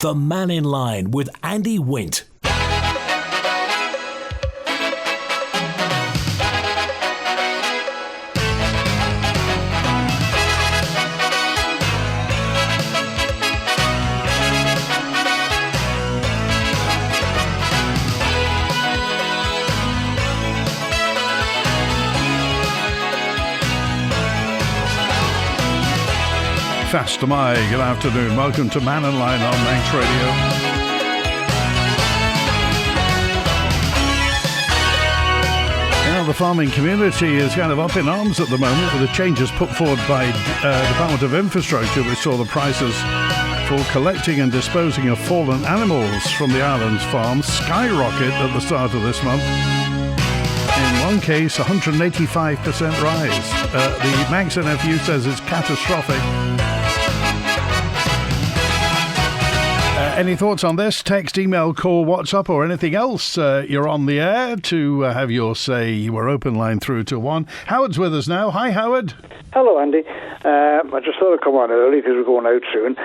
The Mannin Line with Andy Wint. Fast am I. Good afternoon. Welcome to Mannin Line on Manx Radio. The farming community is kind of up in arms at the moment with the changes put forward by Department of Infrastructure, which saw the prices for collecting and disposing of fallen animals from the island's farms skyrocket at the start of this month. In one case, 185% rise. The Manx NFU says it's catastrophic. Any thoughts on this? Text, email, call, WhatsApp or anything else? You're on the air to have your say. We're open line through to 1. Howard's with us now. Hi, Howard. Hello, Andy. I just thought I'd come on early because we're going out soon.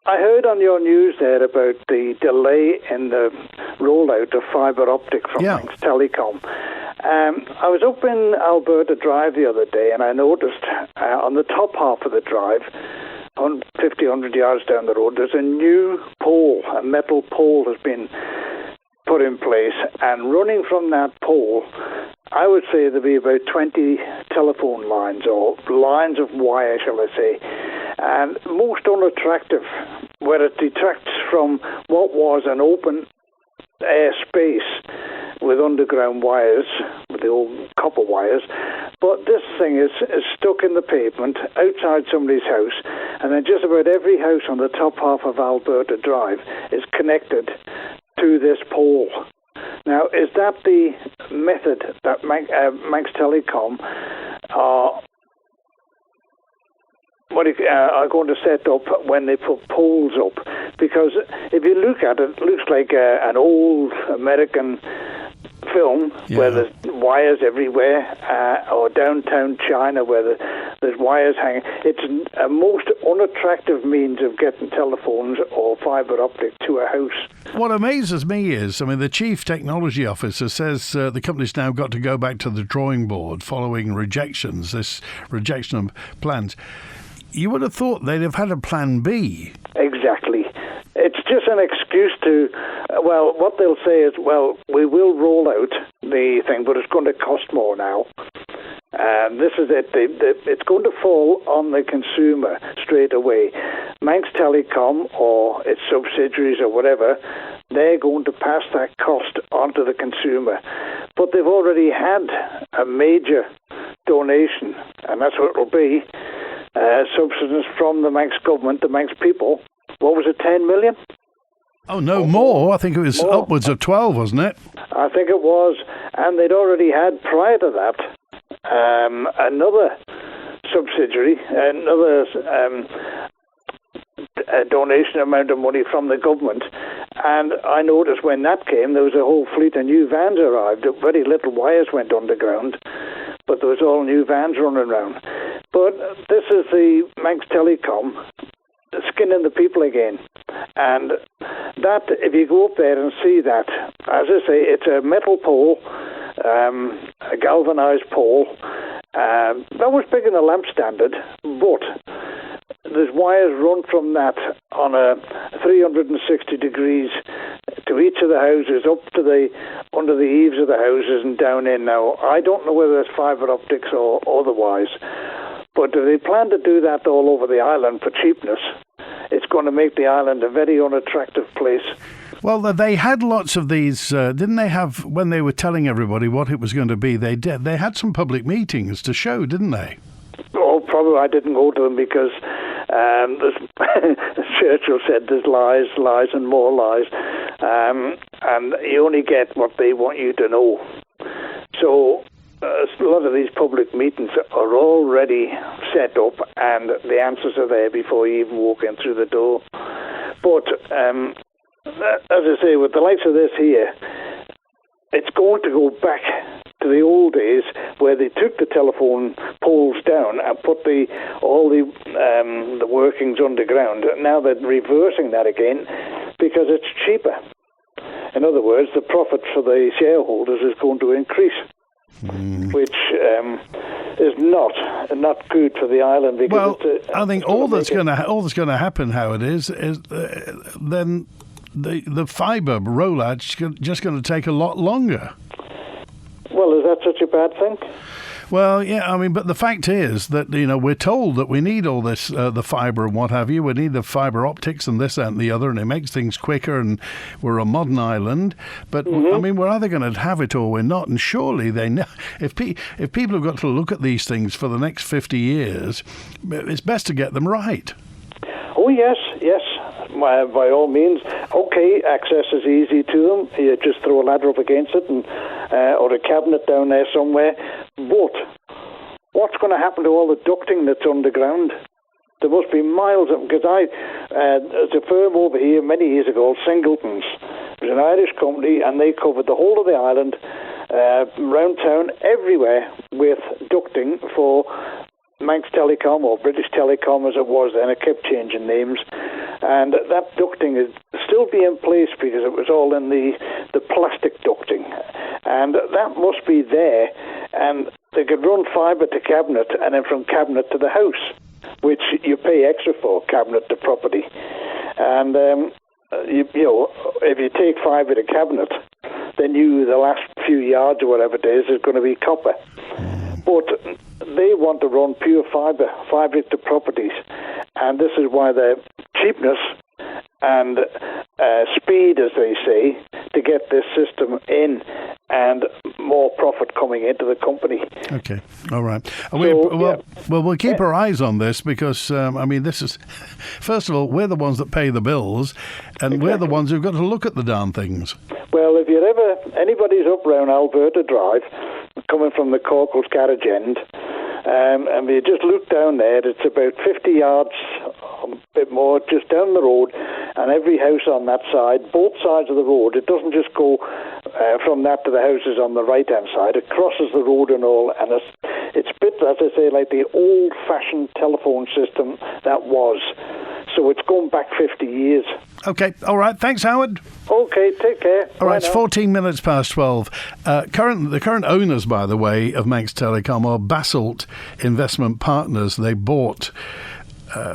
I heard on your news there about the delay in the rollout of fibre optic from Manx Telecom. I was up in Alberta Drive the other day and I noticed on the top half of the drive, 50, 100 yards down the road, there's a new pole, a metal pole has been put in place, and running from that pole, I would say there'd be about 20 telephone lines, or lines of wire, shall I say, and most unattractive, where it detracts from what was an open air space with underground wires, with the old copper wires, but this thing is stuck in the pavement outside somebody's house, and then just about every house on the top half of Alberta Drive is connected to this pole. Now, is that the method that Manx Telecom are going to set up when they put poles up? Because if you look at it, it looks like an old American film where there's wires everywhere, or downtown China where there's wires hanging. It's a most unattractive means of getting telephones or fibre optic to a house. What amazes me is, the Chief Technology Officer says the company's now got to go back to the drawing board following this rejection of plans. You would have thought they'd have had a plan B. Exactly. It's just an excuse to, what they'll say is, we will roll out the thing, but it's going to cost more now. This is it. It's going to fall on the consumer straight away. Manx Telecom or its subsidiaries or whatever, they're going to pass that cost onto the consumer. But they've already had a major donation, and that's what it'll be, substance from the Manx government, the Manx people. What was it, 10 million? Oh, no, more. I think it was upwards of 12, wasn't it? I think it was. And they'd already had, prior to that, another subsidiary, another donation amount of money from the government. And I noticed when that came, there was a whole fleet of new vans arrived. Very little wires went underground, but there was all new vans running around. But this is the Manx Telecom skinning the people again. And that, if you go up there and see that, as I say, it's a metal pole, a galvanised pole. That was big in a lamp standard, but there's wires run from that on a 360 degrees to each of the houses, up to under the eaves of the houses and down in. Now, I don't know whether it's fibre optics or otherwise, but if they plan to do that all over the island for cheapness, it's going to make the island a very unattractive place. Well, they had lots of these, didn't they have, when they were telling everybody what it was going to be, they had some public meetings to show, didn't they? Oh, probably I didn't go to them because Churchill said there's lies, lies and more lies, and you only get what they want you to know. So a lot of these public meetings are already set up and the answers are there before you even walk in through the door. But as I say, with the likes of this here, it's going to go back to the old days where they took the telephone poles down and put all the workings underground. Now they're reversing that again because it's cheaper. In other words, the profit for the shareholders is going to increase, which is not good for the island. Because I think all that's going to happen, Howard, is then the fibre rollout's just going to take a lot longer. Well, is that such a bad thing? Well, yeah, I mean, but the fact is that, we're told that we need all this, the fibre and what have you. We need the fibre optics and this, that and the other, and it makes things quicker, and we're a modern island. But, I mean, we're either going to have it or we're not. And surely they know, if people have got to look at these things for the next 50 years, it's best to get them right. Oh, yes. By all means. Okay, access is easy to them. You just throw a ladder up against it or a cabinet down there somewhere. But what's going to happen to all the ducting that's underground? There must be miles of them, because there's a firm over here many years ago, Singleton's. It was an Irish company, and they covered the whole of the island, round town, everywhere, with ducting for Manx Telecom, or British Telecom as it was then. It kept changing names. And that ducting is still be in place because it was all in the plastic ducting. And that must be there. And they could run fibre to cabinet and then from cabinet to the house, which you pay extra for, cabinet to property. And, if you take fibre to cabinet, then the last few yards or whatever it is going to be copper. But they want to run pure fibre to properties. And this is why the cheapness and speed, as they say, to get this system in and more profit coming into the company. Okay, all right. We'll keep our eyes on this because, this is, first of all, we're the ones that pay the bills, and we're the ones who've got to look at the darn things. Well, if anybody's up round Alberta Drive, coming from the Corkles Garage end, and you just look down there, it's about 50 yards, a bit more, just down the road, and every house on that side, both sides of the road, it doesn't just go from that to the houses on the right-hand side, it crosses the road and all, and it's a bit, as I say, like the old-fashioned telephone system that was. So it's going back 50 years. Okay, all right. Thanks, Howard. Okay, take care. All right, it's 14 minutes past 12. The current owners, by the way, of Manx Telecom are Basalt Investment Partners. They bought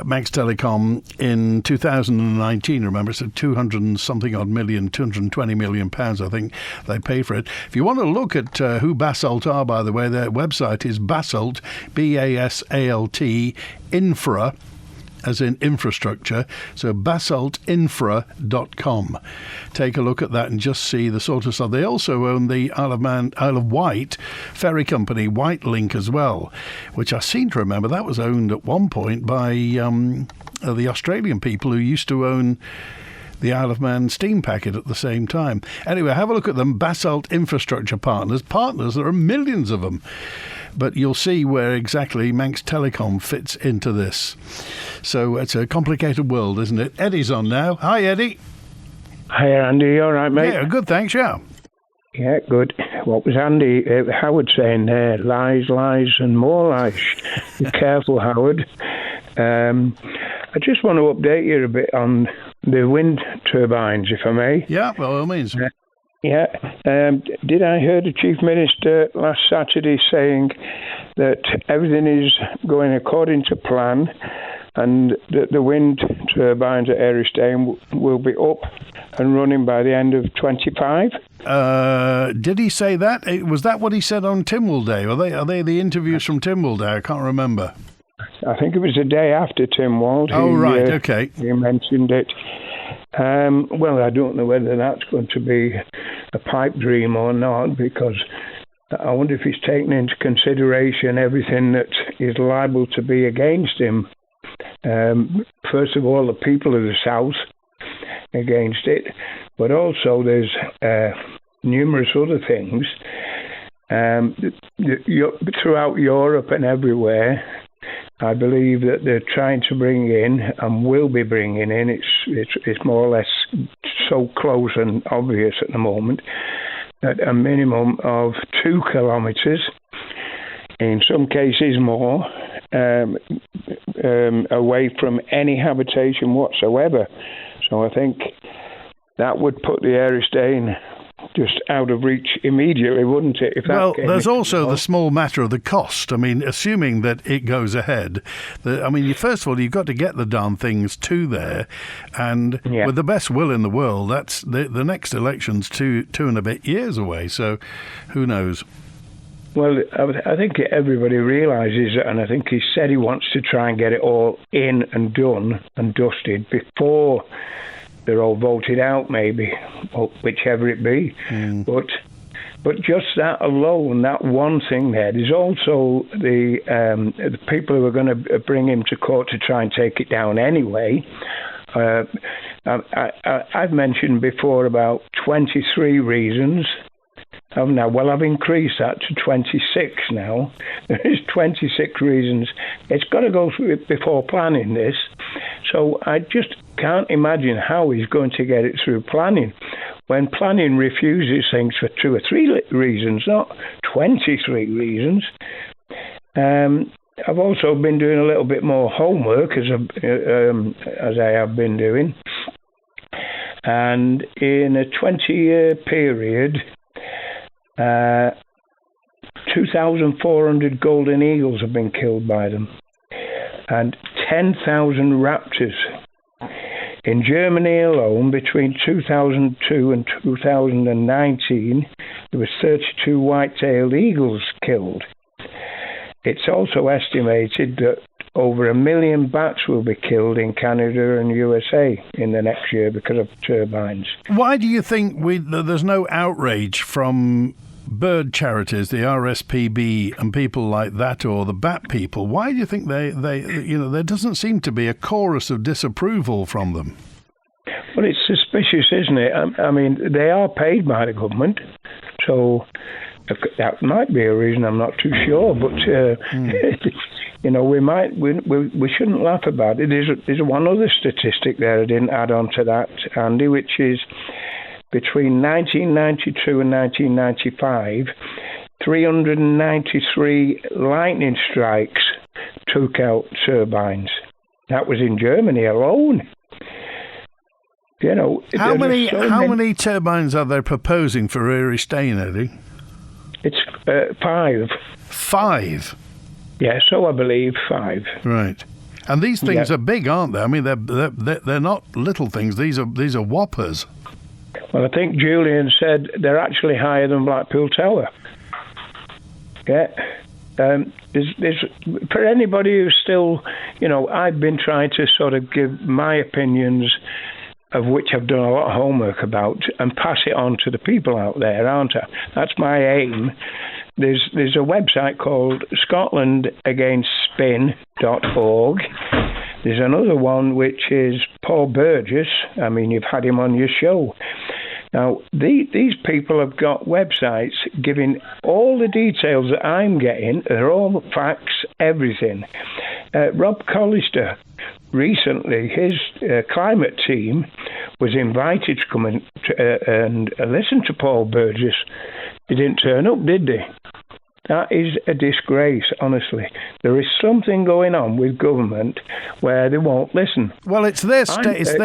Manx Telecom in 2019, remember, so 220 million pounds, I think they paid for it. If you want to look at who Basalt are, by the way, their website is Basalt, Basalt, Infra, as in infrastructure, so basaltinfra.com. Take a look at that and just see the sort of stuff. They also own the Isle of Wight ferry company, White Link, as well, which I seem to remember that was owned at one point by the Australian people who used to own the Isle of Man steam packet at the same time. Anyway, have a look at them, Basalt Infrastructure Partners. There are millions of them. But you'll see where exactly Manx Telecom fits into this. So it's a complicated world, isn't it? Eddie's on now. Hi, Eddie. Hi, Andy. You all right, mate? Yeah, good, thanks, yeah. Yeah, good. What was Andy Howard saying there? Lies, and more lies. Be careful, Howard. I just want to update you a bit on the wind turbines, if I may. Yeah, by all means. Yeah. Did I hear the Chief Minister last Saturday saying that everything is going according to plan and that the wind turbines at Eristane will be up and running by the end of 25? Did he say that? Was that what he said on Tynwald Day? Are they the interviews from Tynwald Day? I can't remember. I think it was the day after Tynwald. Oh, right, okay. He mentioned it. Well, I don't know whether that's going to be a pipe dream or not, because I wonder if he's taken into consideration everything that is liable to be against him. First of all, the people of the South against it, but also there's numerous other things throughout Europe and everywhere. I believe that they're trying to bring in and will be bringing in. It's more or less so close and obvious at the moment that a minimum of 2 kilometres in some cases more, away from any habitation whatsoever. So I think that would put the Eristane just out of reach immediately, wouldn't it? Well, there's also the small matter of the cost. I mean, assuming that it goes ahead, first of all, you've got to get the darn things to there, and with the best will in the world, that's the next election's two and a bit years away, so who knows? Well, I think everybody realises that, and I think he said he wants to try and get it all in and done and dusted before they're all voted out, maybe, or whichever it be. But just that alone, that one thing there's also the people who are going to bring him to court to try and take it down anyway. I've mentioned before about 23 reasons. I've increased that to 26 now. There is 26 reasons. It's got to go through it before planning this. So I just can't imagine how he's going to get it through planning when planning refuses things for 2 or 3 reasons, not 23 reasons. I've also been doing a little bit more homework as I have been doing. And in a 20-year period, 2,400 golden eagles have been killed by them, and 10,000 raptors. In Germany alone, between 2002 and 2019, there was 32 white-tailed eagles killed. It's also estimated that over 1 million bats will be killed in Canada and USA in the next year because of turbines. Why do you think there's no outrage from bird charities, the RSPB and people like that, or the bat people? Why do you think they there doesn't seem to be a chorus of disapproval from them? Well, it's suspicious, isn't it? I mean, they are paid by the government, so that might be a reason. I'm not too sure, but we shouldn't laugh about it. There's one other statistic there I didn't add on to that, Andy, which is between 1992 and 1995, 393 lightning strikes took out turbines. That was in Germany alone. How many turbines are they proposing for Eristane, Eddie? It's 5. 5? Yeah, so I believe 5. Right. And these things are big, aren't they? I mean, they're not little things. These are whoppers. Well, I think Julian said they're actually higher than Blackpool Tower. Yeah. There's for anybody who's still, I've been trying to sort of give my opinions, of which I've done a lot of homework about, and pass it on to the people out there, aren't I? That's my aim. There's a website called scotlandagainstspin.org. There's another one which is Paul Burgess. I mean, you've had him on your show. Now, these people have got websites giving all the details that I'm getting. They're all facts, everything. Rob Collister, recently, his climate team was invited to come and listen to Paul Burgess. They didn't turn up, did they? That is a disgrace, honestly. There is something going on with government where they won't listen. Well, it's their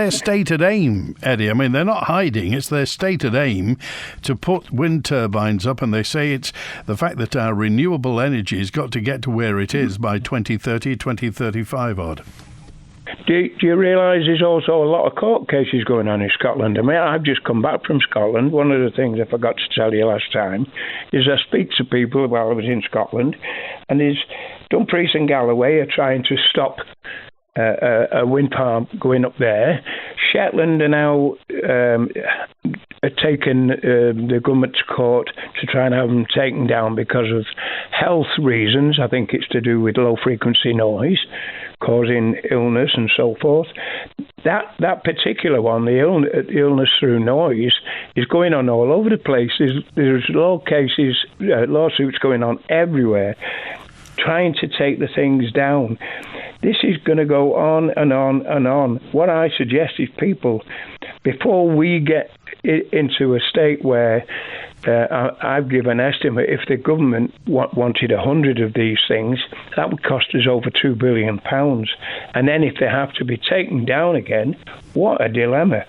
stated aim, Eddie. I mean, they're not hiding. It's their stated aim to put wind turbines up, and they say it's the fact that our renewable energy has got to get to where it is by 2030, 2035 odd. Do you realise there's also a lot of court cases going on in Scotland? I mean, I've just come back from Scotland. One of the things I forgot to tell you last time is I speak to people while I was in Scotland, and Dumfries and Galloway are trying to stop a wind farm going up there. Shetland are now taken the government to court to try and have them taken down because of health reasons. I think it's to do with low frequency noise causing illness and so forth. That particular one, the illness through noise, is going on all over the place. There's lawsuits going on everywhere, trying to take the things down. This is going to go on and on and on. What I suggest is people, before we get into a state where I've given an estimate. If the government wanted 100 of these things, that would cost us over £2 billion. And then if they have to be taken down again, what a dilemma.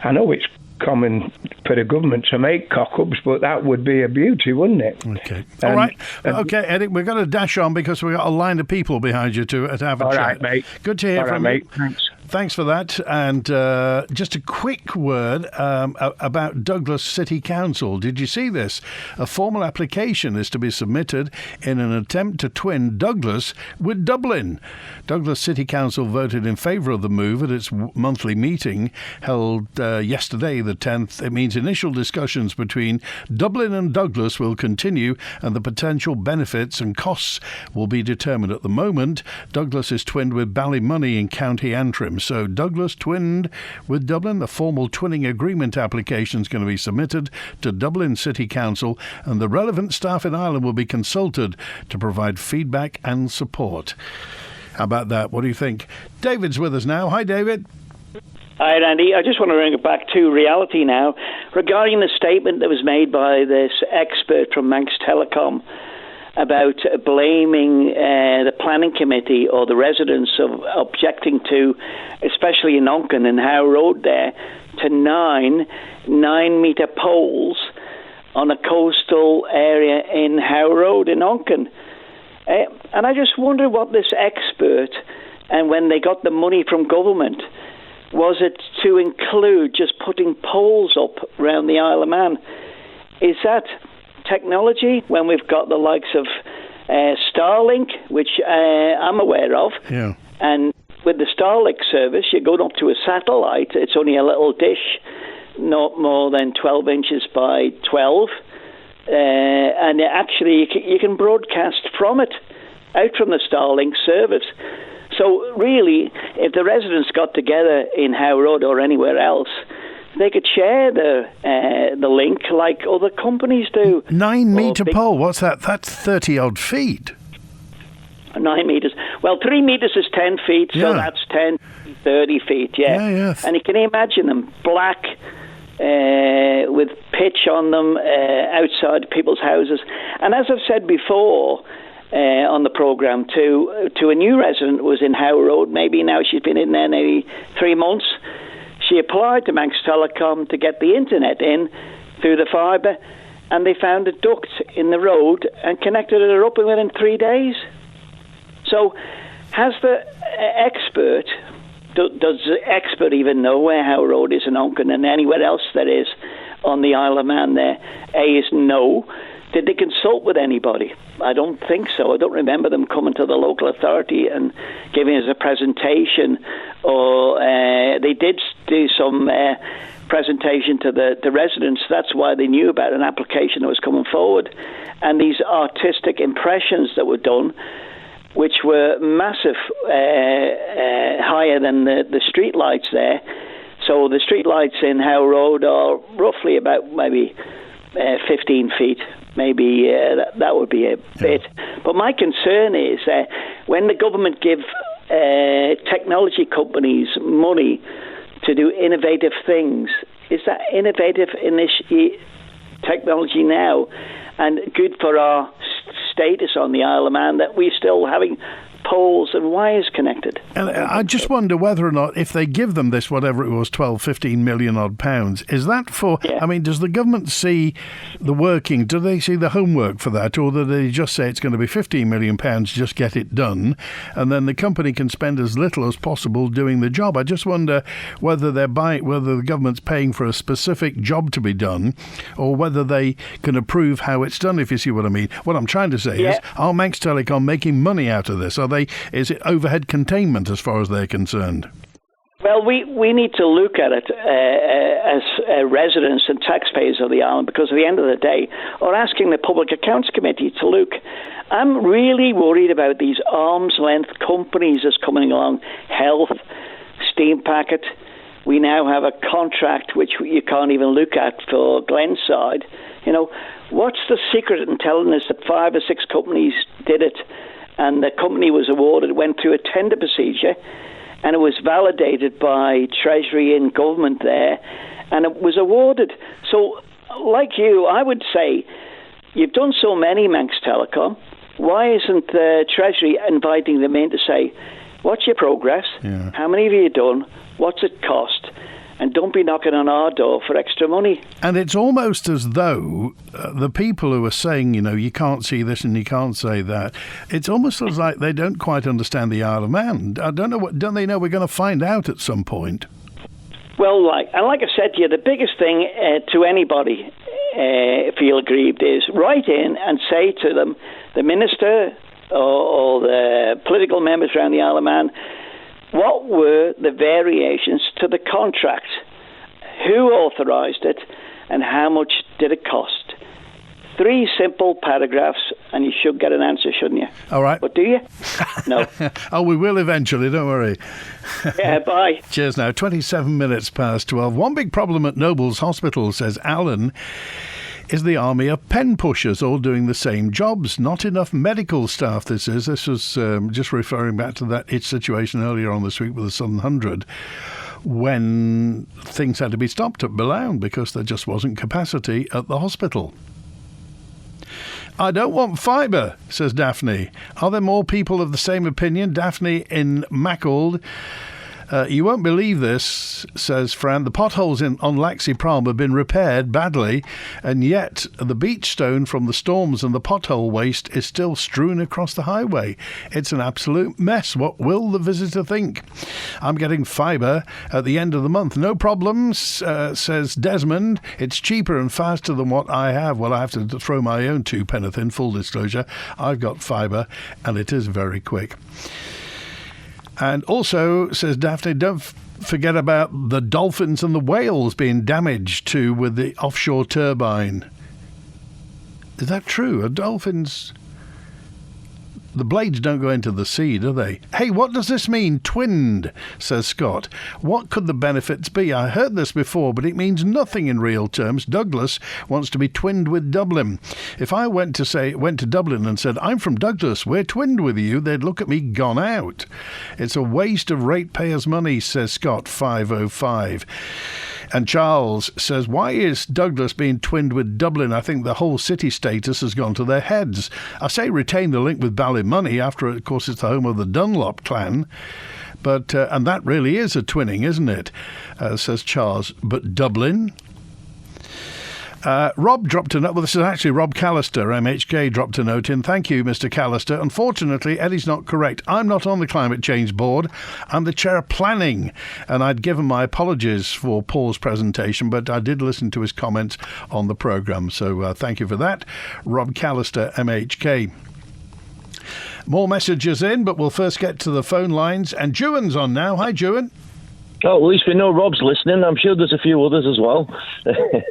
I know it's common for the government to make cock-ups, but that would be a beauty, wouldn't it? Okay. All right. Okay, Eddie, we've got to dash on because we've got a line of people behind you to have a chat. All right, mate. Good to hear from you. Mate. Thanks. Thanks for that. And just a quick word about Douglas City Council. Did you see this? A formal application is to be submitted in an attempt to twin Douglas with Dublin. Douglas City Council voted in favour of the move at its monthly meeting held yesterday, the 10th. It means initial discussions between Dublin and Douglas will continue and the potential benefits and costs will be determined. At the moment, Douglas is twinned with Ballymoney in County Antrim. So Douglas twinned with Dublin. The formal twinning agreement application is going to be submitted to Dublin City Council and the relevant staff in Ireland will be consulted to provide feedback and support. How about that? What do you think? David's with us now. Hi, David. Hi, Andy. I just want to bring it back to reality now regarding the statement that was made by this expert from Manx Telecom about blaming the planning committee or the residents of objecting to, especially in Onken and Howe Road there, to 9-metre poles on a coastal area in Howe Road in Onken. And I just wonder what this expert, and when they got the money from government, was it to include just putting poles up around the Isle of Man? Is that technology when we've got the likes of Starlink, which I'm aware of, and with the Starlink service you're going up to a satellite. It's only a little dish, not more than 12 inches by 12, and actually you can broadcast from it, out from the Starlink service. So really, if the residents got together in Howe Road or anywhere else, they could share the link like other companies do. 9-metre pole, what's that? That's 30-odd feet. 9 metres. Well, 3 metres is 10 feet, so that's 10, 30 feet, yeah. And you can imagine them black with pitch on them outside people's houses. And as I've said before on the programme, to a new resident who was in Howe Road, maybe now she's been in there maybe 3 months, she applied to Manx Telecom to get the internet in through the fibre, and they found a duct in the road and connected her up within 3 days. So has the expert, does the expert even know where Howe Road is in Onken and anywhere else that is on the Isle of Man there? A is no. Did they consult with anybody? I don't think so. I don't remember them coming to the local authority and giving us a presentation, or they did do some presentation to the residents. That's why they knew about an application that was coming forward. And these artistic impressions that were done, which were massive, higher than the street lights there. So the street lights in Howe Road are roughly about maybe 15 feet. Maybe that would be a bit. But my concern is that when the government give technology companies money to do innovative things, is that innovative technology now and good for our status on the Isle of Man that we're still having poles and wires connected? And I just wonder whether or not, if they give them this, whatever it was, 12, 15 million odd pounds, is that for, I mean, does the government see the working, do they see the homework for that, or do they just say it's going to be 15 million pounds, just get it done, and then the company can spend as little as possible doing the job? I just wonder whether whether the government's paying for a specific job to be done, or whether they can approve how it's done, if you see what I mean. What I'm trying to say is, are Manx Telecom making money out of this? Is it overhead containment as far as they're concerned? Well, we need to look at it as residents and taxpayers of the island, because at the end of the day, or asking the Public Accounts Committee to look. I'm really worried about these arm's length companies that's coming along. Health, Steam Packet. We now have a contract which you can't even look at for Glenside. You know, what's the secret in telling us that 5 or 6 companies did it? And the company was awarded, went through a tender procedure, and it was validated by Treasury and government there, and it was awarded. So like you, I would say you've done so many, Manx Telecom. Why isn't the Treasury inviting them in to say, what's your progress? Yeah. How many have you done? What's it cost? And don't be knocking on our door for extra money. And it's almost as though the people who are saying, you can't see this and you can't say that, it's almost as like they don't quite understand the Isle of Man. I don't know, don't they know we're going to find out at some point? Well, like I said to you, the biggest thing to anybody feel aggrieved is write in and say to them, the minister or the political members around the Isle of Man, what were the variations to the contract? Who authorised it? And how much did it cost? 3 simple paragraphs, and you should get an answer, shouldn't you? All right. But do you? No. Oh, we will eventually, don't worry. Yeah, bye. Cheers now. 27 minutes past 12. One big problem at Nobles Hospital, says Alan, is the army of pen pushers all doing the same jobs. Not enough medical staff, this is. This was just referring back to that situation earlier on this week with the Southern 100, when things had to be stopped at Boulogne because there just wasn't capacity at the hospital. I don't want fibre, says Daphne. Are there more people of the same opinion? Daphne in Mackle. You won't believe this, says Fran. The potholes on Laxey Prom have been repaired badly, and yet the beach stone from the storms and the pothole waste is still strewn across the highway. It's an absolute mess. What will the visitor think? I'm getting fibre at the end of the month. No problems, says Desmond. It's cheaper and faster than what I have. Well, I have to throw my own 2 penneth in, full disclosure. I've got fibre, and it is very quick. And also, says Daphne, don't forget about the dolphins and the whales being damaged too with the offshore turbine. Is that true? Are dolphins... The blades don't go into the sea, do they? Hey, what does this mean, twinned, says Scott. What could the benefits be? I heard this before, but it means nothing in real terms. Douglas wants to be twinned with Dublin. If I went to Dublin and said, I'm from Douglas, we're twinned with you, they'd look at me gone out. It's a waste of ratepayers' money, says Scott 505. And Charles says, why is Douglas being twinned with Dublin? I think the whole city status has gone to their heads. I say retain the link with Ballymoney, after, of course, it's the home of the Dunlop clan. But and that really is a twinning, isn't it? Says Charles. But Dublin... Rob dropped a note. Well, this is actually Rob Callister, MHK, dropped a note in. Thank you, Mr. Callister. Unfortunately, Eddie's not correct. I'm not on the Climate Change Board. I'm the chair of planning. And I'd given my apologies for Paul's presentation, but I did listen to his comments on the programme. So thank you for that. Rob Callister, MHK. More messages in, but we'll first get to the phone lines. And Juan's on now. Hi, Juan. Oh, at least we know Rob's listening. I'm sure there's a few others as well.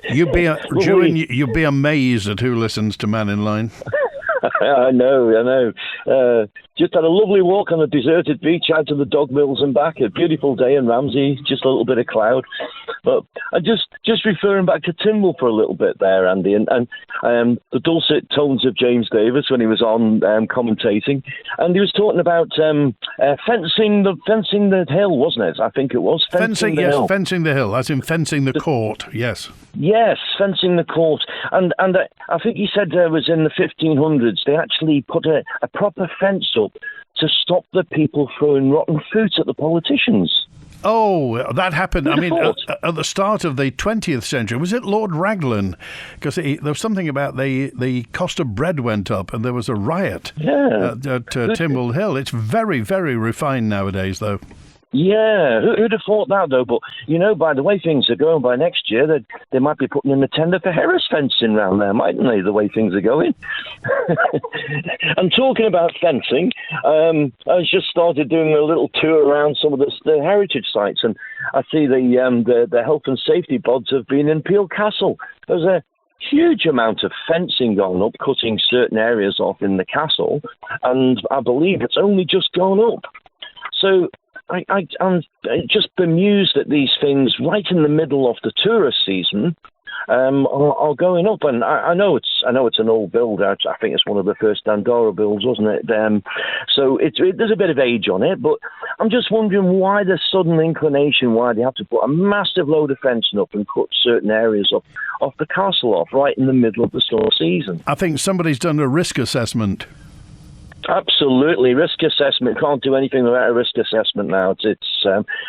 You'd be amazed at who listens to Mannin Line. I know. Just had a lovely walk on a deserted beach out to the dog mills and back. A beautiful day in Ramsey, just a little bit of cloud. But I just referring back to Tynwald for a little bit there, Andy, and the dulcet tones of James Davis when he was on commentating, and he was talking about fencing the hill, wasn't it? I think it was fencing the hill. Fencing the hill, as in fencing the court. Yes. Yes, fencing the court, and I think he said it was in the 1500s they actually put a proper fence up to stop the people throwing rotten fruit at the politicians. Oh, that happened. I mean, at the start of the 20th century, was it Lord Raglan? Because there was something about the cost of bread went up, and there was a riot at Tynwald Hill. It's very, very refined nowadays, though. Yeah, who'd have thought that, though? But, by the way things are going, by next year, they might be putting in a tender for Harris fencing round there, mightn't they, the way things are going? And talking about fencing, I just started doing a little tour around some of the heritage sites, and I see the health and safety bods have been in Peel Castle. There's a huge amount of fencing going up, cutting certain areas off in the castle, and I believe it's only just gone up. So I'm just bemused at these things right in the middle of the tourist season, are going up. And I know it's an old build. I think it's one of the first Dandara builds, wasn't it? So there's a bit of age on it. But I'm just wondering why the sudden inclination, why they have to put a massive load of fencing up and cut certain areas off the castle off right in the middle of the summer season. I think somebody's done a risk assessment. Absolutely, risk assessment. Can't do anything without a risk assessment now. It's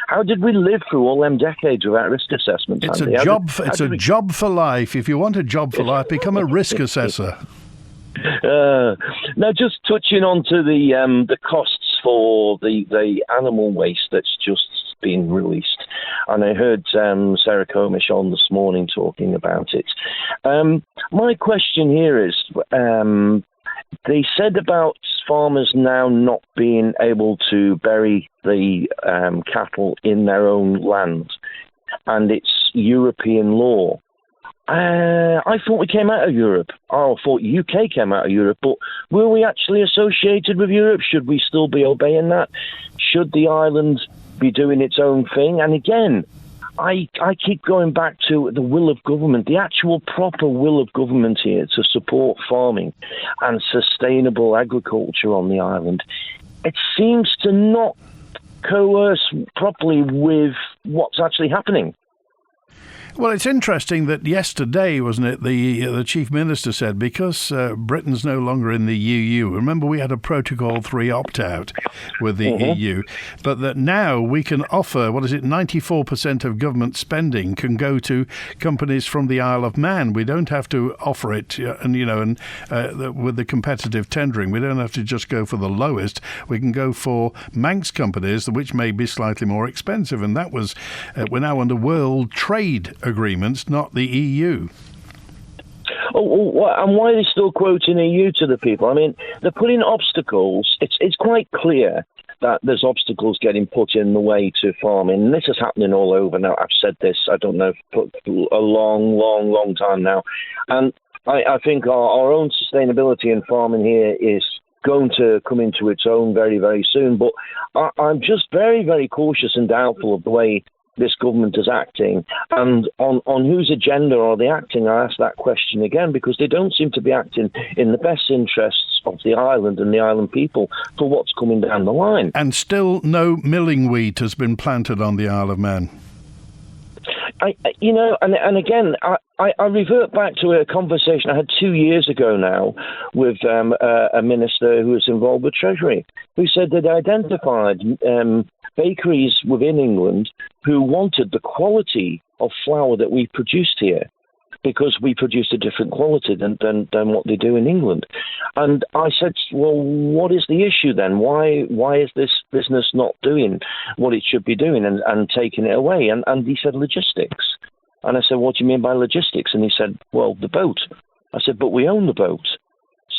how did we live through all them decades without risk assessment? It's Andy? a job for life. If you want a job for life, become a risk assessor. Now, just touching on to the costs for the animal waste that's just been released, and I heard Sarah Comish on this morning talking about it. My question here is, they said about farmers now not being able to bury the cattle in their own land, and it's European law. I thought we came out of Europe. I thought UK came out of Europe, but were we actually associated with Europe? Should we still be obeying that? Should the island be doing its own thing? And again, I keep going back to the will of government, the actual proper will of government here to support farming and sustainable agriculture on the island. It seems to not coerce properly with what's actually happening. Well, it's interesting that yesterday, wasn't it, the Chief Minister said, because Britain's no longer in the EU, remember we had a Protocol 3 opt-out with the EU, but that now we can offer, 94% of government spending can go to companies from the Isle of Man. We don't have to offer it, with the competitive tendering, we don't have to just go for the lowest. We can go for Manx companies, which may be slightly more expensive, and that was, we're now under World Trade agreements, not the EU. And why are they still quoting EU to the people? I mean, they're putting obstacles. It's quite clear that there's obstacles getting put in the way to farming. And this is happening all over now. I've said this, I don't know, for a long time now. And I think our own sustainability in farming here is going to come into its own very, very soon. But I'm just very, very cautious and doubtful of the way this government is acting, and on whose agenda are they acting? I ask that question again, because they don't seem to be acting in the best interests of the island and the island people for what's coming down the line. And still no milling wheat has been planted on the Isle of Man. And again, I revert back to a conversation I had 2 years ago now with a minister who was involved with Treasury, who said they'd identified bakeries within England who wanted the quality of flour that we produced here, because we produce a different quality than what they do in England. And I said, well, what is the issue then? Why is this business not doing what it should be doing and taking it away? And he said, logistics. And I said, what do you mean by logistics? And he said, well, the boat. I said, but we own the boat.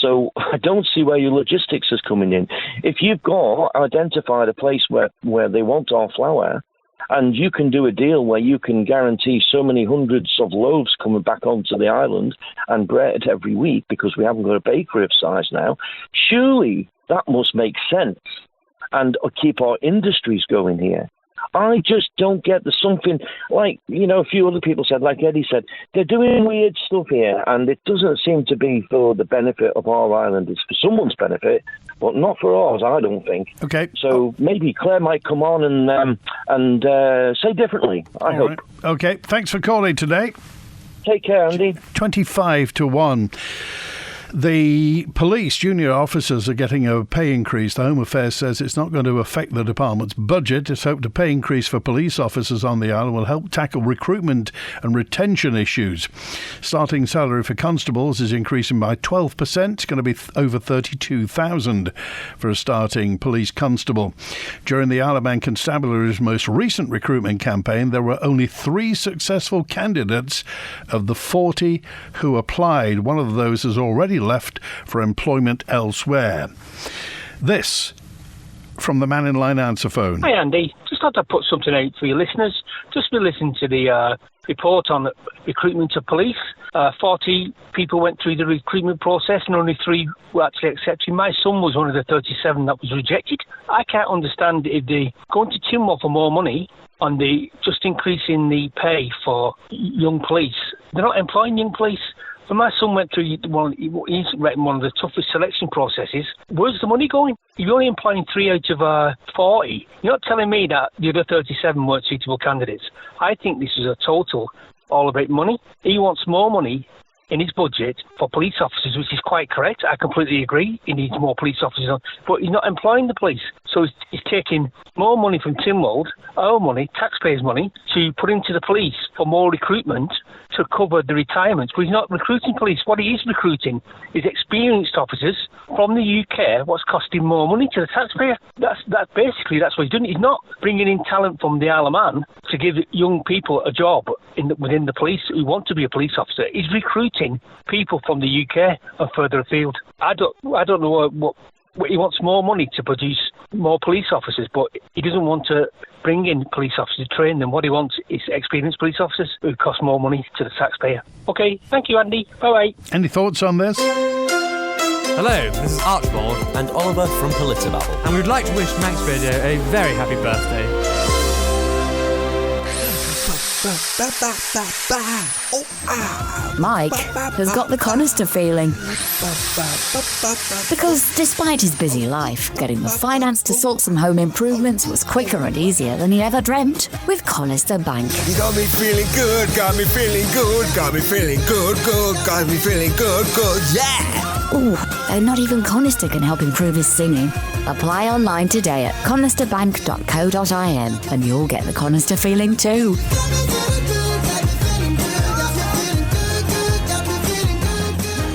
So I don't see where your logistics is coming in. If you've got identified a place where they want our flour, and you can do a deal where you can guarantee so many hundreds of loaves coming back onto the island and bread every week, because we haven't got a bakery of size now, surely that must make sense and keep our industries going here. I just don't get the something like, a few other people said, like Eddie said, they're doing weird stuff here, and it doesn't seem to be for the benefit of our island. It's for someone's benefit, but not for ours, I don't think. Okay. So maybe Claire might come on and say differently, I hope. Right. Okay, thanks for calling today. Take care, Andy. 25-1. The police junior officers are getting a pay increase. The Home Affairs says it's not going to affect the department's budget. It's hoped a pay increase for police officers on the island will help tackle recruitment and retention issues. Starting salary for constables is increasing by 12%. It's going to be over $32,000 for a starting police constable. During the Isle of Man Constabulary's most recent recruitment campaign, there were only 3 successful candidates of the 40 who applied. One of those has already left for employment elsewhere. This from the Mannin Line answer phone. Hi Andy, just thought I'd put something out for your listeners. Just been listening to the report on the recruitment of police. 40 people went through the recruitment process and only 3 were actually accepted. My son was one of the 37 that was rejected. I can't understand if they're going to Timor for more money on the just increasing the pay for young police. They're not employing young police. When my son went through he's one of the toughest selection processes, where's the money going? You're only employing 3 out of 40. You're not telling me that the other 37 weren't suitable candidates. I think this is a total all about money. He wants more money in his budget for police officers, which is quite correct. I completely agree. He needs more police officers on, but he's not employing the police. So he's taking more money from Tynwald, our money, taxpayers' money, to put into the police for more recruitment to cover the retirements. But he's not recruiting police. What he is recruiting is experienced officers from the UK, what's costing more money to the taxpayer. That's what he's doing. He's not bringing in talent from the Isle of Man to give young people a job within the police who want to be a police officer. He's recruiting people from the UK and further afield. I don't know what he wants more money to produce more police officers, but he doesn't want to bring in police officers to train them. What he wants is experienced police officers who cost more money to the taxpayer. Okay, thank you, Andy. Bye-bye. Any thoughts on this? Hello, this is Archibald and Oliver from Politibabble. And we would like to wish Manx Radio a very happy birthday. Mike has got the Conister feeling. Because despite his busy life, getting the finance to sort some home improvements was quicker and easier than he ever dreamt with Conister Bank. You got me feeling good, got me feeling good, got me feeling good, got me feeling good, yeah! Ooh, and not even Conister can help improve his singing. Apply online today at conisterbank.co.in and you'll get the Conister feeling too.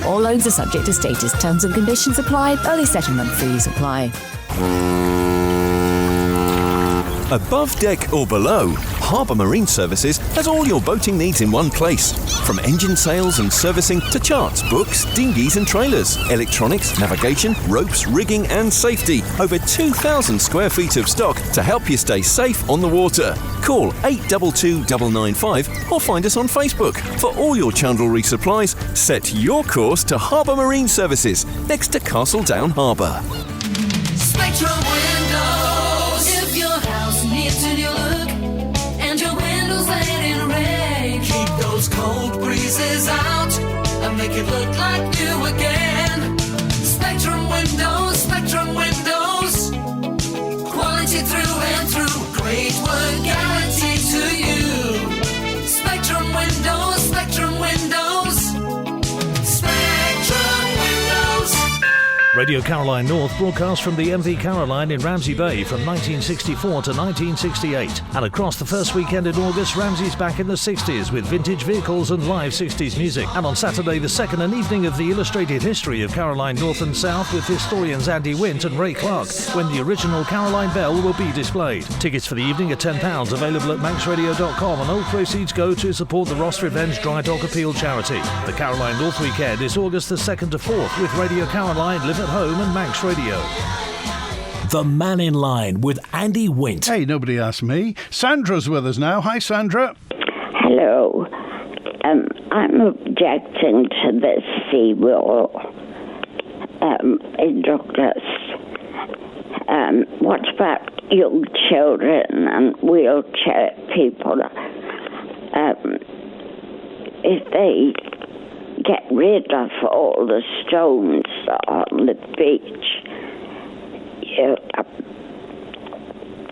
All loans are subject to status, terms and conditions apply, early settlement fees apply. Above deck or below, Harbour Marine Services has all your boating needs in one place. From engine sales and servicing to charts, books, dinghies and trailers, electronics, navigation, ropes, rigging and safety. Over 2,000 square feet of stock to help you stay safe on the water. Call 822 995 or find us on Facebook. For all your chandlery supplies, set your course to Harbour Marine Services, next to Castle Down Harbour. Spectrum Windows. If your house needs a new look and your windows letting rain, keep those cold breezes out and make it look like new again. Spectrum Windows, Spectrum Windows. Quality through and through. Great work guaranteed to you. Spectrum Windows, Spectrum Windows. Spectrum Windows. Radio Caroline North broadcast from the MV Caroline in Ramsey Bay from 1964 to 1968. And across the first weekend in August, Ramsey's back in the 60s with vintage vehicles and live 60s music. And on Saturday, the second and evening of the illustrated history of Caroline North and South with historians Andy Wint and Ray Clark, when the original Caroline Bell will be displayed. Tickets for the evening are £10, available at manxradio.com, and all proceeds go to support the Ross Revenge Dry Dog Appeal charity. The Caroline North weekend is August the 2nd to 4th with Radio Caroline, Live at Home and Manx Radio. The Mannin Line with Andy Wint. Hey, nobody asked me. Sandra's with us now. Hi, Sandra. Hello. I'm objecting to this seawall in Douglas. What about young children and wheelchair people? If they get rid of all the stones on the beach,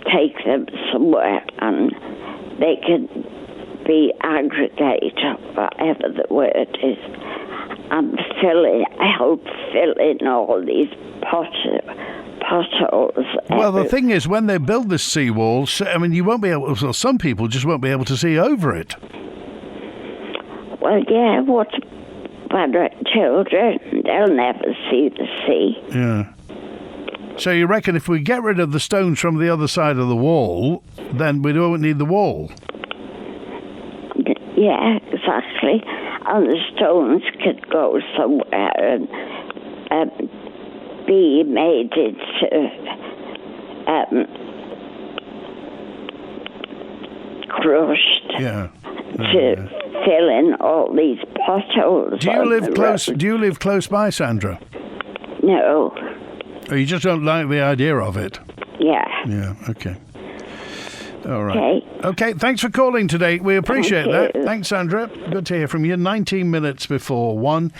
take them somewhere and they can be aggregated, whatever the word is, and help fill in all these potholes. Well, the thing is, when they build this seawall, I mean, you won't be able, well, some people just won't be able to see over it. Well, yeah, what about children? They'll never see the sea. Yeah. So you reckon if we get rid of the stones from the other side of the wall, then we don't need the wall? Yeah, exactly. And the stones could go somewhere and be made into crushed to fill in all these potholes. Do you live close by, Sandra? No. Oh, you just don't like the idea of it? Yeah. Yeah, okay. All right. Okay, thanks for calling today. We appreciate that. Thanks, Sandra. Good to hear from you. 19 minutes before 1.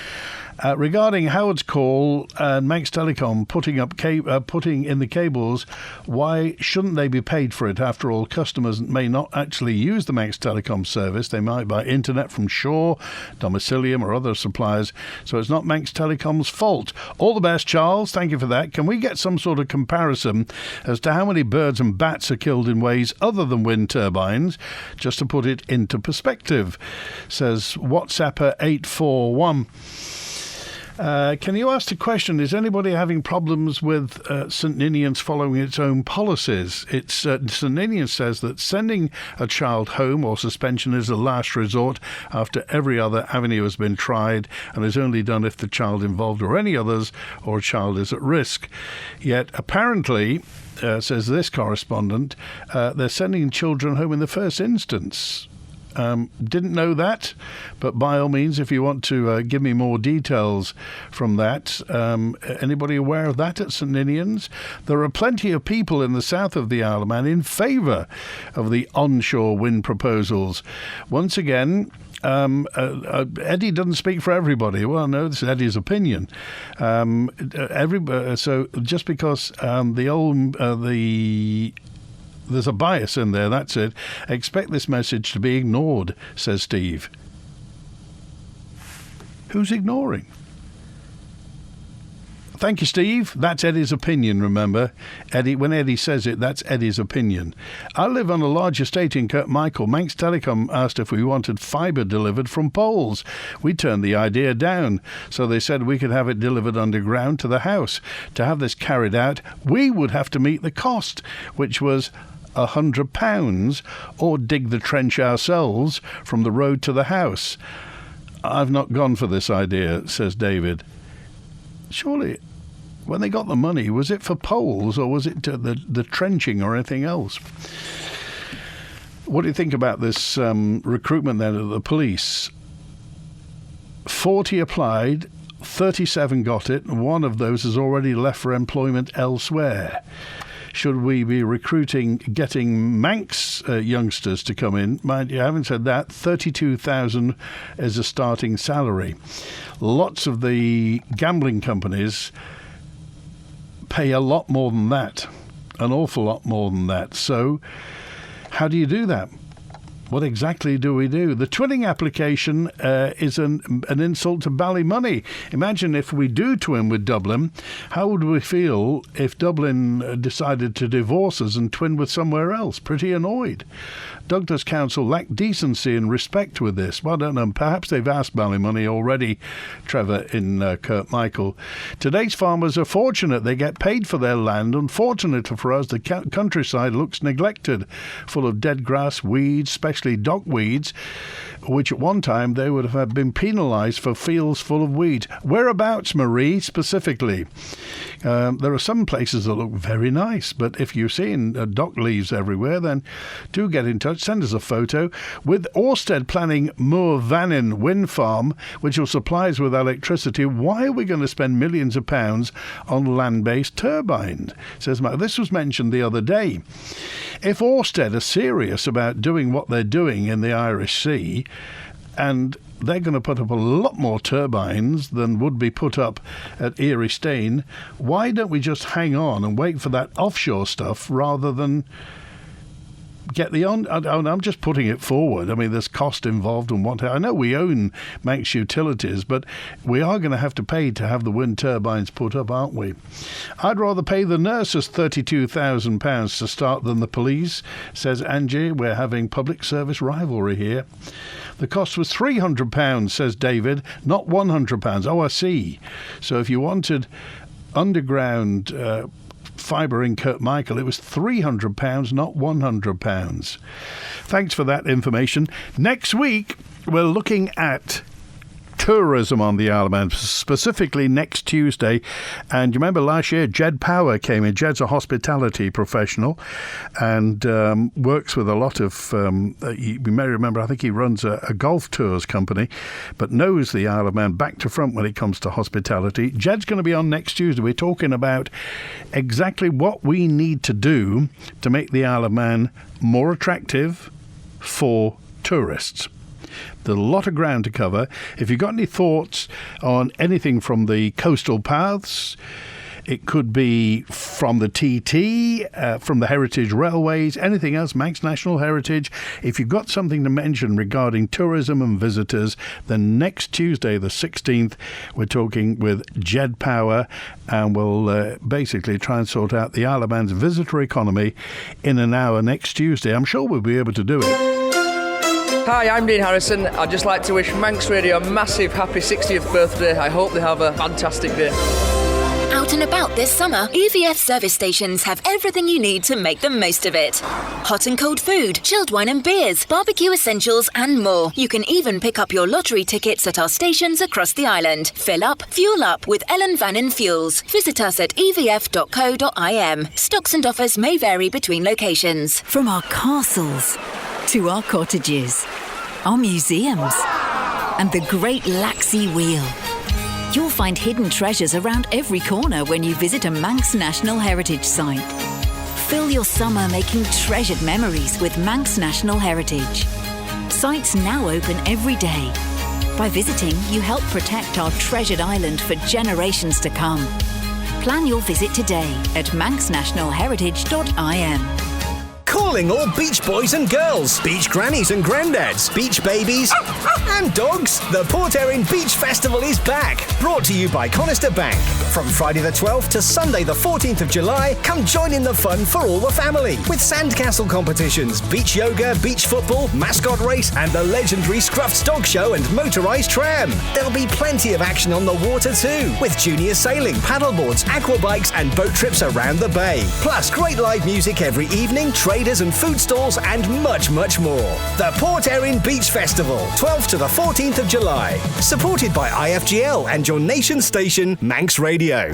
Regarding Howard's call and Manx Telecom putting in the cables, why shouldn't they be paid for it? After all, customers may not actually use the Manx Telecom service. They might buy internet from Shaw, Domicilium or other suppliers, so it's not Manx Telecom's fault. All the best, Charles. Thank you for that. Can we get some sort of comparison as to how many birds and bats are killed in ways other than wind turbines, just to put it into perspective, says WhatsApper 841. Can you ask the question, is anybody having problems with St Ninians following its own policies? St Ninians says that sending a child home or suspension is a last resort after every other avenue has been tried and is only done if the child involved or any others or a child is at risk. Yet apparently, says this correspondent, they're sending children home in the first instance. Didn't know that, but by all means, if you want to give me more details from that, anybody aware of that at St Ninians? There are plenty of people in the south of the Isle of Man in favour of the onshore wind proposals. Once again, Eddie doesn't speak for everybody. Well, no, this is Eddie's opinion. So just because there's a bias in there, that's it. Expect this message to be ignored, says Steve. Who's ignoring? Thank you, Steve. That's Eddie's opinion, remember. When Eddie says it, that's Eddie's opinion. I live on a large estate in Kirkmichael. Manx Telecom asked if we wanted fibre delivered from poles. We turned the idea down, so they said we could have it delivered underground to the house. To have this carried out, we would have to meet the cost, which was £100, or dig the trench ourselves from the road to the house. I've not gone for this idea, says David. Surely, when they got the money, was it for poles or was it the trenching or anything else? What do you think about this recruitment then of the police? 40 applied, 37 got it, and one of those has already left for employment elsewhere. Should we be getting Manx youngsters to come in? Mind you, having said that, 32,000 is a starting salary. Lots of the gambling companies pay a lot more than that, an awful lot more than that. So how do you do that? What exactly do we do? The twinning application is an insult to Ballymoney. Imagine if we do twin with Dublin, how would we feel if Dublin decided to divorce us and twin with somewhere else? Pretty annoyed. Douglas Council lack decency and respect with this. Well, I don't know. Perhaps they've asked Ballymoney already, Trevor, in Kirkmichael. Today's farmers are fortunate. They get paid for their land. Unfortunately for us, the countryside looks neglected, full of dead grass, weeds, especially dock weeds, which at one time they would have been penalised for fields full of weeds. Whereabouts, Marie, specifically? There are some places that look very nice, but if you're seeing dock leaves everywhere, then do get in touch. Send us a photo. With Orsted planning Mannin wind farm, which will supply us with electricity, why are we going to spend millions of pounds on land-based turbines? Says Mark. This was mentioned the other day. If Orsted are serious about doing what they're doing in the Irish Sea, and they're going to put up a lot more turbines than would be put up at Erie Staine, why don't we just hang on and wait for that offshore stuff rather than get the on? I'm just putting it forward. I mean, there's cost involved and what. I know we own Manx Utilities, but we are going to have to pay to have the wind turbines put up, aren't we? I'd rather pay the nurses £32,000 to start than the police, says Angie. We're having public service rivalry here. The cost was £300, says David, not £100. Oh, I see. So if you wanted underground fibre in Kirkmichael, it was £300, not £100. Thanks for that information. Next week, we're looking at tourism on the Isle of Man, specifically next Tuesday. And you remember last year, Jed Power came in. Jed's a hospitality professional and works with a lot of, you may remember, I think he runs a golf tours company, but knows the Isle of Man back to front when it comes to hospitality. Jed's going to be on next Tuesday. We're talking about exactly what we need to do to make the Isle of Man more attractive for tourists. There's a lot of ground to cover. If you've got any thoughts on anything from the coastal paths, it could be from the TT, from the heritage railways, anything else, Manx National Heritage. If you've got something to mention regarding tourism and visitors, then next Tuesday, the 16th, we're talking with Jed Power, and we'll basically try and sort out the Isle of Man's visitor economy in an hour next Tuesday. I'm sure we'll be able to do it. Hi, I'm Dean Harrison. I'd just like to wish Manx Radio a massive happy 60th birthday. I hope they have a fantastic day. Out and about this summer, EVF service stations have everything you need to make the most of it. Hot and cold food, chilled wine and beers, barbecue essentials and more. You can even pick up your lottery tickets at our stations across the island. Fill up, fuel up with Ellen Vannin Fuels. Visit us at evf.co.im. Stocks and offers may vary between locations. From our castles to our cottages, our museums and the Great Laxey Wheel. You'll find hidden treasures around every corner when you visit a Manx National Heritage Site. Fill your summer making treasured memories with Manx National Heritage. Sites now open every day. By visiting, you help protect our treasured island for generations to come. Plan your visit today at manxnationalheritage.im. Calling all beach boys and girls, beach grannies and granddads, beach babies and dogs. The Port Erin Beach Festival is back. Brought to you by Conister Bank. From Friday the 12th to Sunday the 14th of July, come join in the fun for all the family. With sandcastle competitions, beach yoga, beach football, mascot race and the legendary Scruff's Dog Show and motorised tram. There'll be plenty of action on the water too, with junior sailing, paddleboards, aquabikes and boat trips around the bay. Plus great live music every evening, traders and food stalls and much, much more. The Port Erin Beach Festival, 12th to the 14th of July. Supported by IFGL and your nation station, Manx Radio.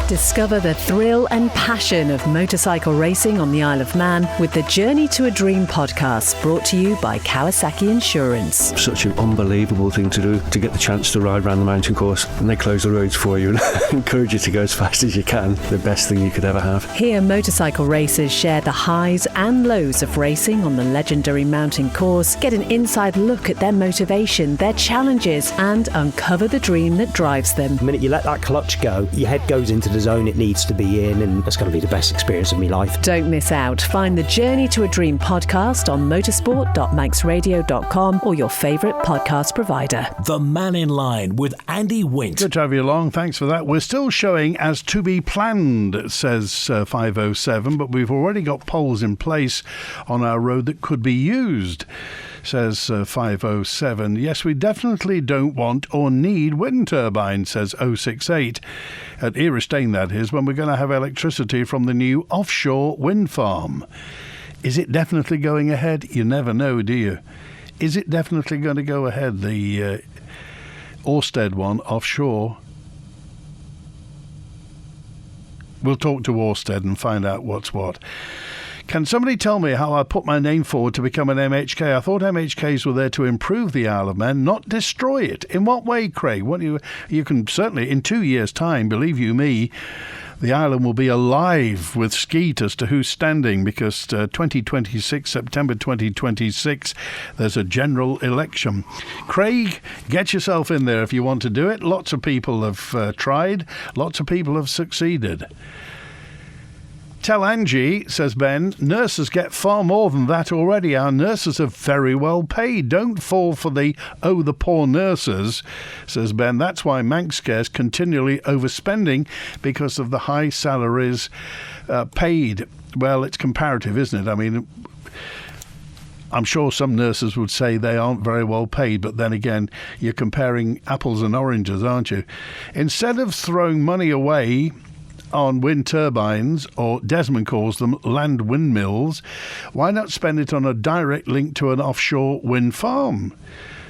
Discover the thrill and passion of motorcycle racing on the Isle of Man with the Journey to a Dream podcast, brought to you by Kawasaki Insurance. Such an unbelievable thing to do, to get the chance to ride around the mountain course, and they close the roads for you and encourage you to go as fast as you can. The best thing you could ever have. Hear motorcycle racers share the highs and lows of racing on the legendary mountain course, get an inside look at their motivation, their challenges, and uncover the dream that drives them. The minute you let that clutch go, your head goes into the zone it needs to be in, and it's going to be the best experience of my life. Don't miss out. Find the Journey to a Dream podcast on motorsport.manxradio.com or your favourite podcast provider. The Mannin Line with Andy Wint. Good to have you along. Thanks for that. We're still showing as to be planned, says 507, but we've already got poles in place on our road that could be used, says 507. Yes, we definitely don't want or need wind turbines, says 068. At Eristane, that is, when we're going to have electricity from the new offshore wind farm. Is it definitely going ahead? You never know, do you? Is it definitely going to go ahead, the Ørsted one offshore? We'll talk to Ørsted and find out what's what. Can somebody tell me how I put my name forward to become an MHK? I thought MHKs were there to improve the Isle of Man, not destroy it. In what way, Craig? What you can certainly, in 2 years' time, believe you me, the island will be alive with skeet as to who's standing, because 2026, September 2026, there's a general election. Craig, get yourself in there if you want to do it. Lots of people have tried. Lots of people have succeeded. Tell Angie, says Ben, nurses get far more than that already. Our nurses are very well paid. Don't fall for the poor nurses, says Ben. That's why Manx Care's continually overspending, because of the high salaries paid. Well, it's comparative, isn't it? I mean, I'm sure some nurses would say they aren't very well paid, but then again, you're comparing apples and oranges, aren't you? Instead of throwing money away on wind turbines, or Desmond calls them land windmills, why not spend it on a direct link to an offshore wind farm,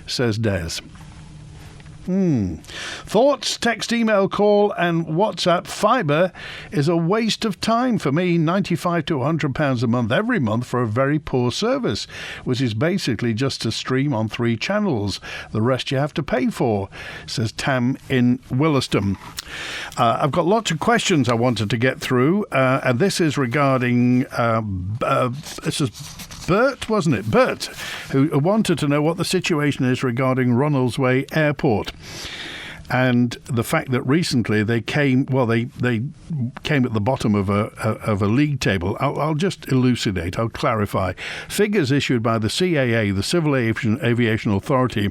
says Des. Thoughts, text, email, call and WhatsApp. Fibre is a waste of time for me. £95 to £100 a month every month for a very poor service, which is basically just to stream on 3 channels. The rest you have to pay for, says Tam in Williston. I've got lots of questions I wanted to get through, and this is regarding this is Bert, wasn't it? Bert, who wanted to know what the situation is regarding Ronaldsway Airport. And the fact that recently they came came at the bottom of a league table. I'll just elucidate. I'll clarify. Figures issued by the CAA, the Civil Aviation Authority,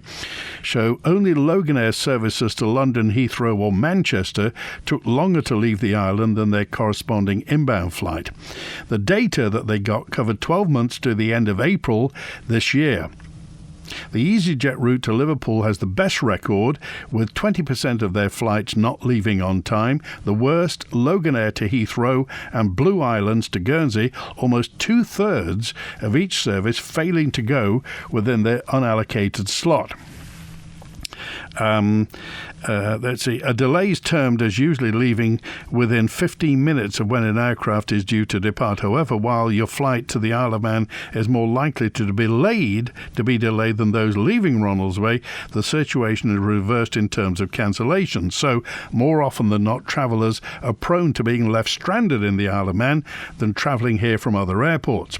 show only Loganair services to London, Heathrow or Manchester took longer to leave the island than their corresponding inbound flight. The data that they got covered 12 months to the end of April this year. The EasyJet route to Liverpool has the best record, with 20% of their flights not leaving on time. The worst, Loganair to Heathrow and Blue Islands to Guernsey, almost 2/3 of each service failing to go within their unallocated slot. Let's see. A delay is termed as usually leaving within 15 minutes of when an aircraft is due to depart. However, while your flight to the Isle of Man is more likely to be delayed than those leaving Ronaldsway, the situation is reversed in terms of cancellation. So, more often than not, travellers are prone to being left stranded in the Isle of Man than travelling here from other airports.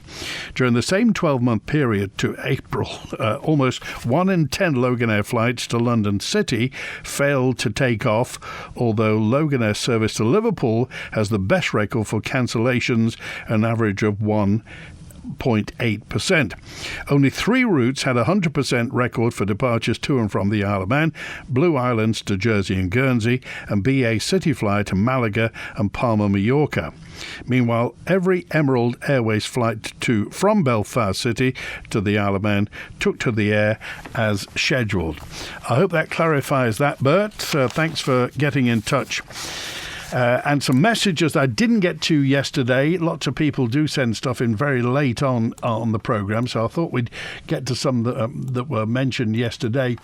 During the same 12-month period to April, almost 1 in 10 Loganair flights to London City failed to take off, although Loganair service to Liverpool has the best record for cancellations, an average of 1.8%. Only 3 routes had a 100% record for departures to and from the Isle of Man: Blue Islands to Jersey and Guernsey, and BA City Flyer to Malaga and Palma, Mallorca. Meanwhile, every Emerald Airways flight from Belfast City to the Isle of Man took to the air as scheduled. I hope that clarifies that, Bert. Thanks for getting in touch. And some messages I didn't get to yesterday. Lots of people do send stuff in very late on the programme, so I thought we'd get to some that were mentioned yesterday.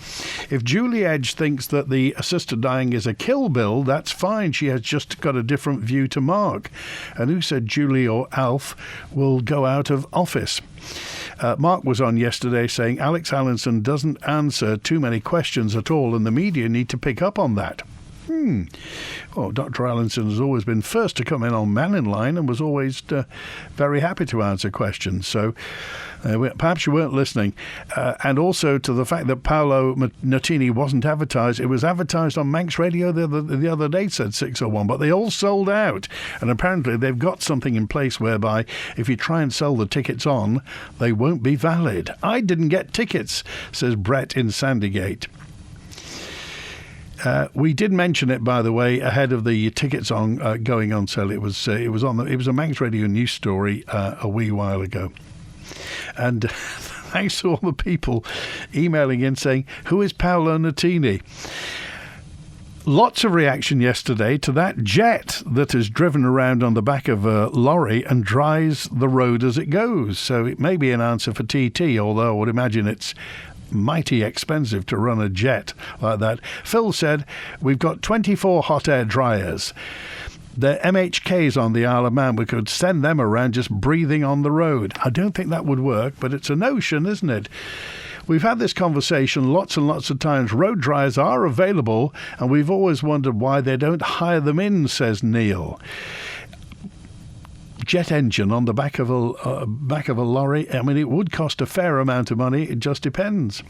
If Julie Edge thinks that the assisted dying is a kill bill, that's fine. She has just got a different view to Mark. And who said Julie or Alf will go out of office? Mark was on yesterday saying Alex Allinson doesn't answer too many questions at all, and the media need to pick up on that. Well, Dr. Allinson has always been first to come in on Mannin Line and was always very happy to answer questions. So perhaps you weren't listening. And also to the fact that Paolo Nutini wasn't advertised. It was advertised on Manx Radio the other day, said 601, but they all sold out. And apparently they've got something in place whereby if you try and sell the tickets on, they won't be valid. I didn't get tickets, says Brett in Sandygate. We did mention it, by the way, ahead of the tickets going on sale. It was a Manx Radio news story a wee while ago, and thanks to all the people emailing in saying, "Who is Paolo Nutini?" Lots of reaction yesterday to that jet that is driven around on the back of a lorry and dries the road as it goes. So it may be an answer for TT, although I would imagine it's mighty expensive to run a jet like that. Phil said, we've got 24 hot air dryers. They're MHKs on the Isle of Man. We could send them around just breathing on the road. I don't think that would work, but it's a notion, isn't it? We've had this conversation lots and lots of times. Road dryers are available, and we've always wondered why they don't hire them in, says Neil. Jet engine on the back of a lorry. I mean, it would cost a fair amount of money. It just depends.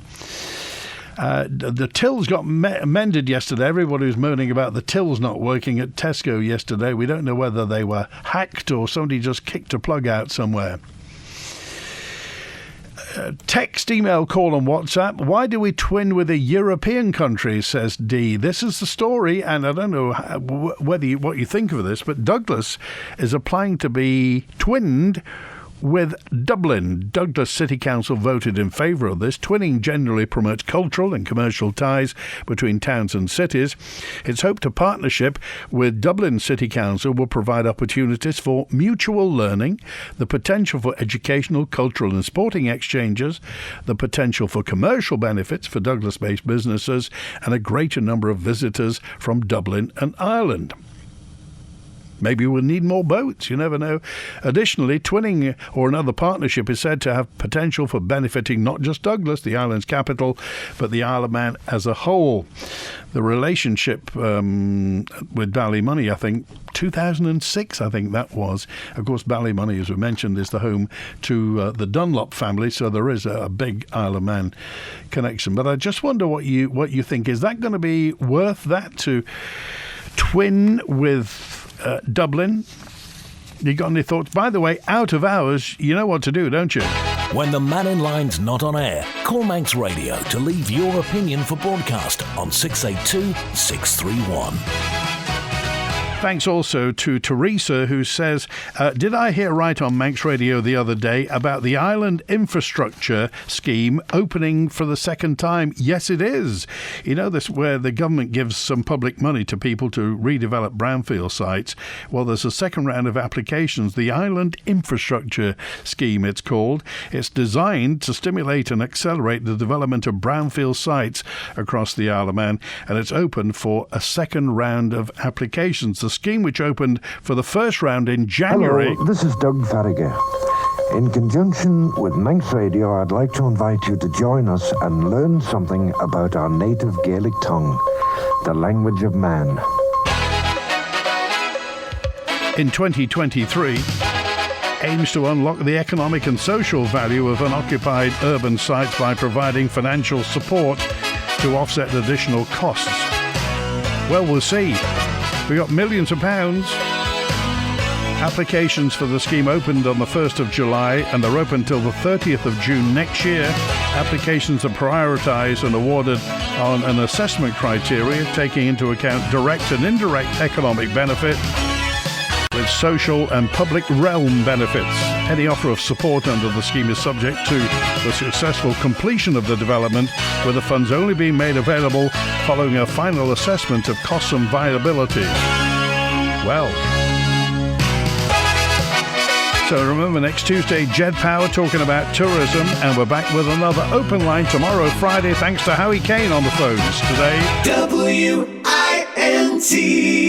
The tills got mended yesterday. Everybody was moaning about the tills not working at Tesco yesterday. We don't know whether they were hacked or somebody just kicked a plug out somewhere. Text, email, call and WhatsApp. Why do we twin with a European country, says D. This is the story, and I don't know what you think of this, but Douglas is applying to be twinned with Dublin. Douglas City Council voted in favour of this. Twinning generally promotes cultural and commercial ties between towns and cities. It's hoped a partnership with Dublin City Council will provide opportunities for mutual learning, the potential for educational, cultural and sporting exchanges, the potential for commercial benefits for Douglas-based businesses, and a greater number of visitors from Dublin and Ireland. Maybe we'll need more boats, you never know. Additionally, twinning or another partnership is said to have potential for benefiting not just Douglas, the island's capital, but the Isle of Man as a whole. The relationship with Ballymoney, I think, 2006, I think that was. Of course, Ballymoney, as we mentioned, is the home to the Dunlop family, so there is a big Isle of Man connection. But I just wonder what you think. Is that going to be worth that to twin with Dublin? You got any thoughts? By the way, out of hours, you know what to do, don't you? When the Mannin Line's not on air, call Manx Radio to leave your opinion for broadcast on 682 631. Thanks also to Teresa, who says, did I hear right on Manx Radio the other day about the island infrastructure scheme opening for the second time? Yes, it is. You know, this where the government gives some public money to people to redevelop brownfield sites. Well, there's a second round of applications, the Island Infrastructure Scheme, it's called. It's designed to stimulate and accelerate the development of brownfield sites across the Isle of Man, and it's open for a second round of applications. The scheme, which opened for the first round in January. Hello, this is Doug Farragher. In conjunction with Manx Radio, I'd like to invite you to join us and learn something about our native Gaelic tongue, the language of man. In 2023, aims to unlock the economic and social value of unoccupied urban sites by providing financial support to offset additional costs. Well, we'll see. We got millions of pounds. Applications for the scheme opened on the 1st of July and they're open till the 30th of June next year. Applications are prioritised and awarded on an assessment criteria taking into account direct and indirect economic benefit with social and public realm benefits. Any offer of support under the scheme is subject to the successful completion of the development, with the funds only being made available following a final assessment of costs and viability. Well, so remember, next Tuesday, Jed Power talking about tourism, and we're back with another open line tomorrow, Friday, thanks to Howie Kane on the phones today. WINT